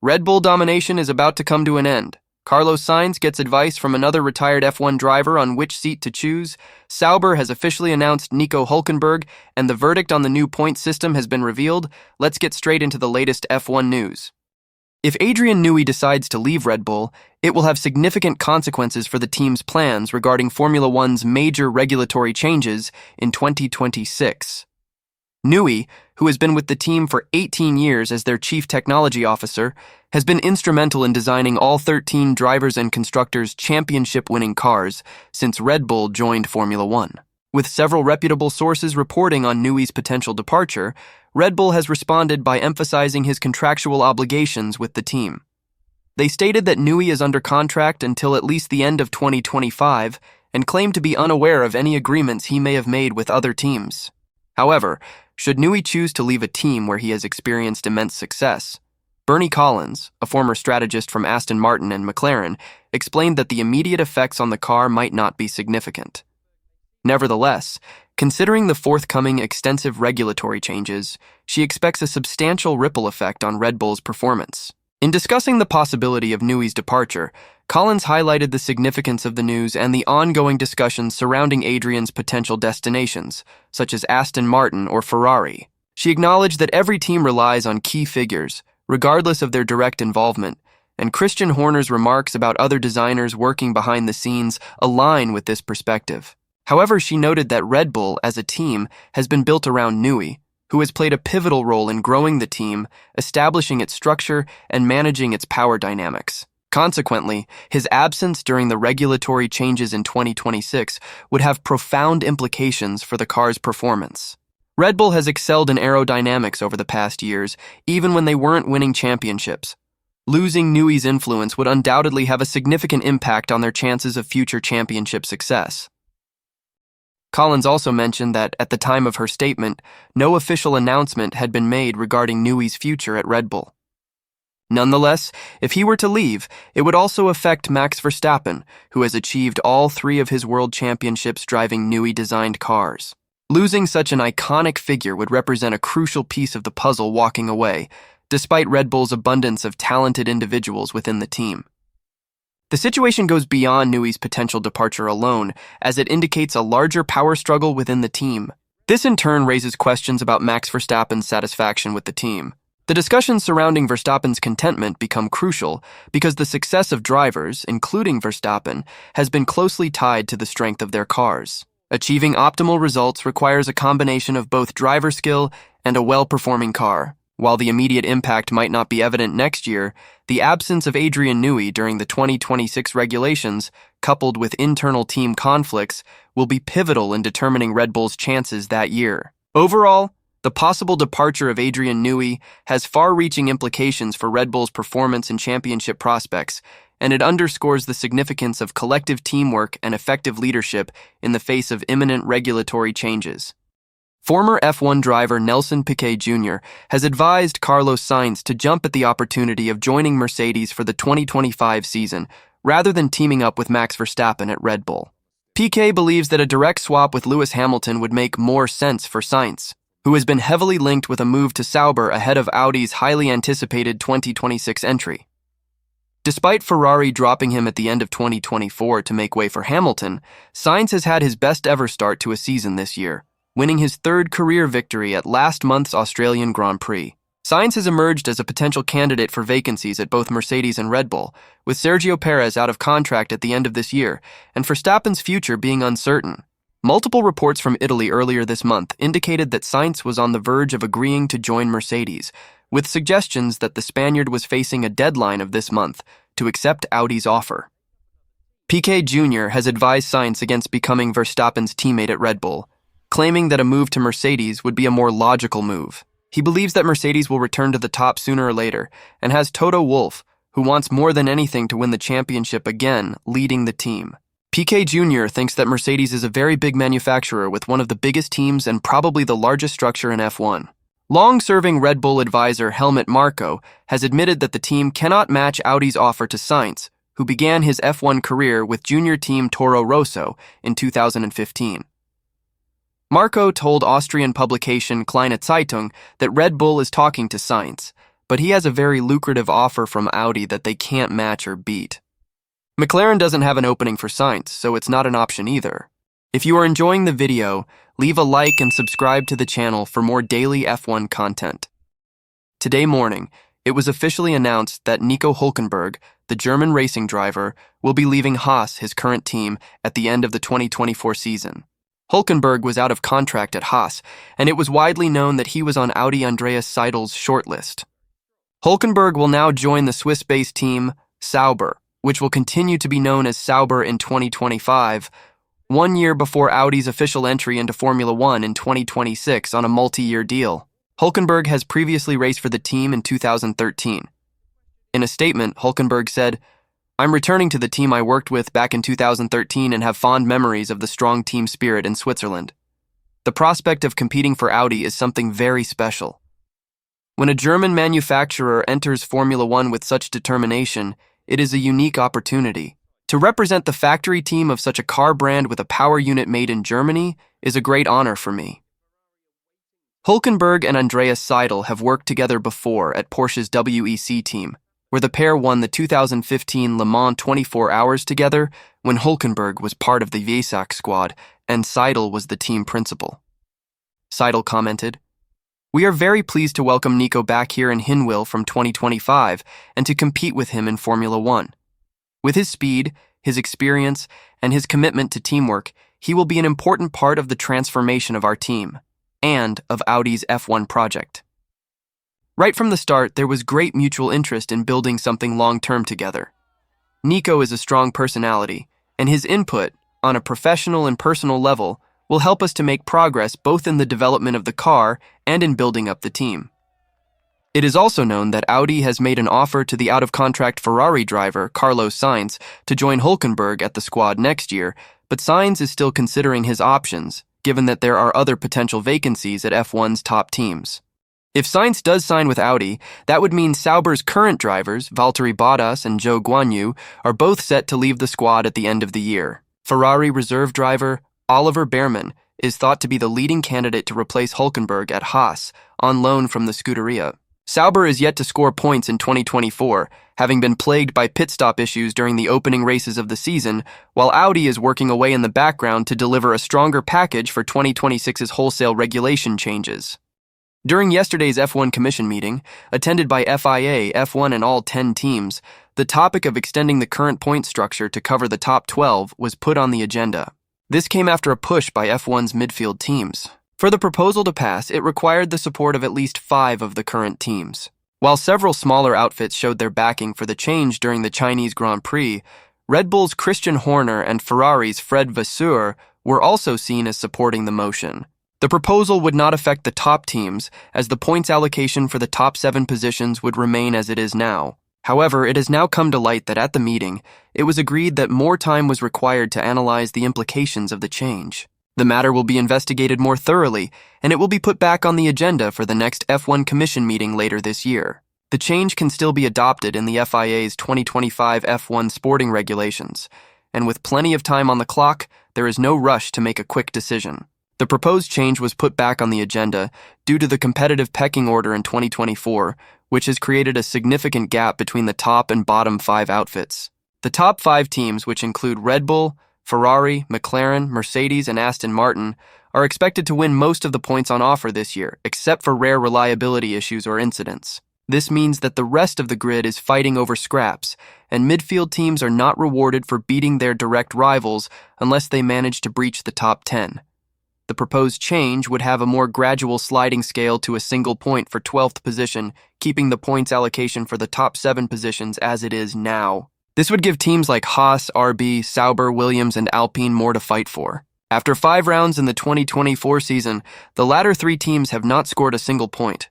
Red Bull domination is about to come to an end. Carlos Sainz gets advice from another retired F1 driver on which seat to choose. Sauber has officially announced Nico Hulkenberg, and the verdict on the new point system has been revealed. Let's get straight into the latest F1 news. If Adrian Newey decides to leave Red Bull, it will have significant consequences for the team's plans regarding Formula One's major regulatory changes in 2026. Newey, who has been with the team for 18 years as their chief technology officer, has been instrumental in designing all 13 drivers and constructors' championship-winning cars since Red Bull joined Formula One. With several reputable sources reporting on Newey's potential departure, Red Bull has responded by emphasizing his contractual obligations with the team. They stated that Newey is under contract until at least the end of 2025 and claim to be unaware of any agreements he may have made with other teams. However, should Newey choose to leave a team where he has experienced immense success, Bernie Collins, a former strategist from Aston Martin and McLaren, explained that the immediate effects on the car might not be significant. Nevertheless, considering the forthcoming extensive regulatory changes, she expects a substantial ripple effect on Red Bull's performance. In discussing the possibility of Newey's departure, Collins highlighted the significance of the news and the ongoing discussions surrounding Adrian's potential destinations, such as Aston Martin or Ferrari. She acknowledged that every team relies on key figures, regardless of their direct involvement, and Christian Horner's remarks about other designers working behind the scenes align with this perspective. However, she noted that Red Bull, as a team, has been built around Newey, who has played a pivotal role in growing the team, establishing its structure, and managing its power dynamics. Consequently, his absence during the regulatory changes in 2026 would have profound implications for the car's performance. Red Bull has excelled in aerodynamics over the past years, even when they weren't winning championships. Losing Newey's influence would undoubtedly have a significant impact on their chances of future championship success. Collins also mentioned that, at the time of her statement, no official announcement had been made regarding Newey's future at Red Bull. Nonetheless, if he were to leave, it would also affect Max Verstappen, who has achieved all 3 of his world championships driving Newey-designed cars. Losing such an iconic figure would represent a crucial piece of the puzzle walking away, despite Red Bull's abundance of talented individuals within the team. The situation goes beyond Newey's potential departure alone, as it indicates a larger power struggle within the team. This in turn raises questions about Max Verstappen's satisfaction with the team. The discussions surrounding Verstappen's contentment become crucial because the success of drivers, including Verstappen, has been closely tied to the strength of their cars. Achieving optimal results requires a combination of both driver skill and a well-performing car. While the immediate impact might not be evident next year, the absence of Adrian Newey during the 2026 regulations, coupled with internal team conflicts, will be pivotal in determining Red Bull's chances that year. Overall, the possible departure of Adrian Newey has far-reaching implications for Red Bull's performance and championship prospects, and it underscores the significance of collective teamwork and effective leadership in the face of imminent regulatory changes. Former F1 driver Nelson Piquet Jr. has advised Carlos Sainz to jump at the opportunity of joining Mercedes for the 2025 season, rather than teaming up with Max Verstappen at Red Bull. Piquet believes that a direct swap with Lewis Hamilton would make more sense for Sainz, who has been heavily linked with a move to Sauber ahead of Audi's highly anticipated 2026 entry. Despite Ferrari dropping him at the end of 2024 to make way for Hamilton, Sainz has had his best-ever start to a season this year, winning his 3rd career victory at last month's Australian Grand Prix. Sainz has emerged as a potential candidate for vacancies at both Mercedes and Red Bull, with Sergio Perez out of contract at the end of this year, and Verstappen's future being uncertain. Multiple reports from Italy earlier this month indicated that Sainz was on the verge of agreeing to join Mercedes, with suggestions that the Spaniard was facing a deadline of this month to accept Audi's offer. Piquet Jr. has advised Sainz against becoming Verstappen's teammate at Red Bull, claiming that a move to Mercedes would be a more logical move. He believes that Mercedes will return to the top sooner or later, and has Toto Wolff, who wants more than anything to win the championship again, leading the team. Piquet Jr. thinks that Mercedes is a very big manufacturer with one of the biggest teams and probably the largest structure in F1. Long-serving Red Bull advisor Helmut Marko has admitted that the team cannot match Audi's offer to Sainz, who began his F1 career with junior team Toro Rosso in 2015. Marko told Austrian publication Kleine Zeitung that Red Bull is talking to Sainz, but he has a very lucrative offer from Audi that they can't match or beat. McLaren doesn't have an opening for Sainz, so it's not an option either. If you are enjoying the video, leave a like and subscribe to the channel for more daily F1 content. Today morning, it was officially announced that Nico Hulkenberg, the German racing driver, will be leaving Haas, his current team, at the end of the 2024 season. Hulkenberg was out of contract at Haas, and it was widely known that he was on Audi Andreas Seidel's shortlist. Hulkenberg will now join the Swiss-based team Sauber, which will continue to be known as Sauber in 2025, 1 year before Audi's official entry into Formula One in 2026 on a multi-year deal. Hulkenberg has previously raced for the team in 2013. In a statement, Hulkenberg said, "I'm returning to the team I worked with back in 2013 and have fond memories of the strong team spirit in Switzerland. The prospect of competing for Audi is something very special. When a German manufacturer enters Formula One with such determination, it is a unique opportunity. To represent the factory team of such a car brand with a power unit made in Germany is a great honor for me." Hulkenberg and Andreas Seidel have worked together before at Porsche's WEC team, where the pair won the 2015 Le Mans 24 Hours together when Hulkenberg was part of the Weissach squad and Seidel was the team principal. Seidel commented, "We are very pleased to welcome Nico back here in Hinwil from 2025 and to compete with him in Formula One. With his speed, his experience, and his commitment to teamwork, he will be an important part of the transformation of our team and of Audi's F1 project." Right from the start, there was great mutual interest in building something long-term together. Nico is a strong personality, and his input, on a professional and personal level, will help us to make progress both in the development of the car and in building up the team. It is also known that Audi has made an offer to the out-of-contract Ferrari driver, Carlos Sainz, to join Hulkenberg at the squad next year, but Sainz is still considering his options, given that there are other potential vacancies at F1's top teams. If Sainz does sign with Audi, that would mean Sauber's current drivers, Valtteri Bottas and Zhou Guanyu, are both set to leave the squad at the end of the year. Ferrari reserve driver Oliver Behrmann is thought to be the leading candidate to replace Hulkenberg at Haas, on loan from the Scuderia. Sauber is yet to score points in 2024, having been plagued by pit stop issues during the opening races of the season, while Audi is working away in the background to deliver a stronger package for 2026's wholesale regulation changes. During yesterday's F1 Commission meeting, attended by FIA, F1, and all 10 teams, the topic of extending the current point structure to cover the top 12 was put on the agenda. This came after a push by F1's midfield teams. For the proposal to pass, it required the support of at least 5 of the current teams. While several smaller outfits showed their backing for the change during the Chinese Grand Prix, Red Bull's Christian Horner and Ferrari's Fred Vasseur were also seen as supporting the motion. The proposal would not affect the top teams, as the points allocation for the top 7 positions would remain as it is now. However, it has now come to light that at the meeting, it was agreed that more time was required to analyze the implications of the change. The matter will be investigated more thoroughly, and it will be put back on the agenda for the next F1 Commission meeting later this year. The change can still be adopted in the FIA's 2025 F1 sporting regulations, and with plenty of time on the clock, there is no rush to make a quick decision. The proposed change was put back on the agenda due to the competitive pecking order in 2024, which has created a significant gap between the top and bottom 5 outfits. The top 5 teams, which include Red Bull, Ferrari, McLaren, Mercedes, and Aston Martin, are expected to win most of the points on offer this year, except for rare reliability issues or incidents. This means that the rest of the grid is fighting over scraps, and midfield teams are not rewarded for beating their direct rivals unless they manage to breach the top 10. The proposed change would have a more gradual sliding scale to a single point for 12th position, keeping the points allocation for the top 7 positions as it is now. This would give teams like Haas, RB, Sauber, Williams, and Alpine more to fight for. After 5 rounds in the 2024 season, the latter 3 teams have not scored a single point.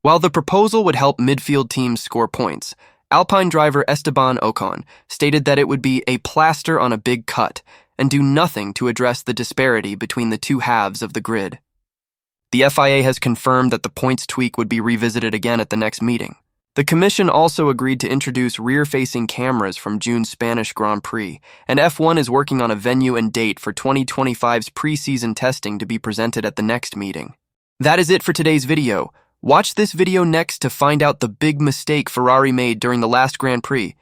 While the proposal would help midfield teams score points, Alpine driver Esteban Ocon stated that it would be a plaster on a big cut and do nothing to address the disparity between the 2 halves of the grid. The FIA has confirmed that the points tweak would be revisited again at the next meeting. The Commission also agreed to introduce rear-facing cameras from June's Spanish Grand Prix, and F1 is working on a venue and date for 2025's pre-season testing to be presented at the next meeting. That is it for today's video. Watch this video next to find out the big mistake Ferrari made during the last Grand Prix.